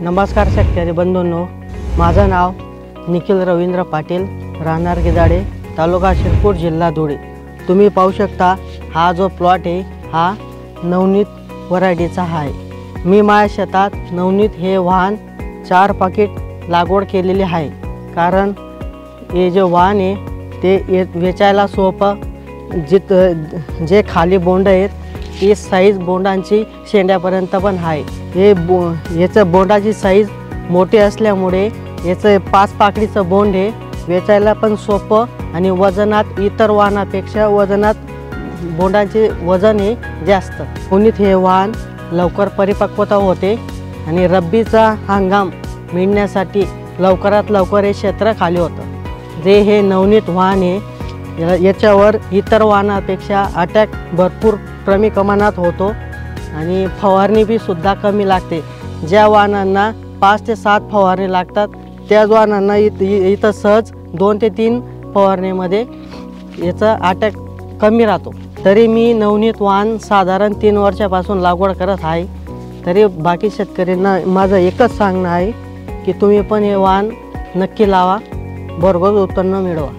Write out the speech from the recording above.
नमस्कार शेतकरी बंधूंनो, माझं नाव निखिल रवींद्र पाटील, राहणार गिदाडे, तालुका शिरपूर, जिल्हा धुळे। तुम्ही पाहू शकता हा जो प्लॉट आहे हा नवनीत व्हरायटीचा आहे। मी माझ्या शेतात नवनीत हे वाहन 4 पाकिट लागवड केलेली आहे, कारण हे जे वाहन आहे ते वेचायला सोपं, जे खाली बोंड आहेत ती साईज बोंडांची शेंड्यापर्यंत पण आहे। याचं बोंडाची साईज मोठी असल्यामुळे याचं 5 पाकळीचं बोंड आहे, वेचायला पण सोपं आणि वजनात इतर वाहनापेक्षा वजनात बोंडाचे वजन हे जास्त। नवनीत हे वाहन लवकर परिपक्वता होते आणि रब्बीचा हंगाम मिळण्यासाठी लवकरात लवकर हे क्षेत्र खाली होतं। जे हे नवनीत वाहन आहे याच्यावर इतर वाहनापेक्षा अटॅक भरपूर कमी प्रमाणात होतो आणि फवारणी बी सुद्धा कमी लागते। ज्या वाहनांना 5 ते 7 फवारणी लागतात त्याच वाहनांना इथं सहज 2 ते 3 फवारणीमध्ये याचा अटॅक कमी राहतो। तरी मी नवनीत वाहन साधारण 3 वर्षापासून लागवड करत आहे। तरी बाकी शेतकऱ्यांना माझं एकच सांगणं आहे की तुम्ही पण हे वाहन नक्की लावा, भरघोस उत्पन्न मिळवा।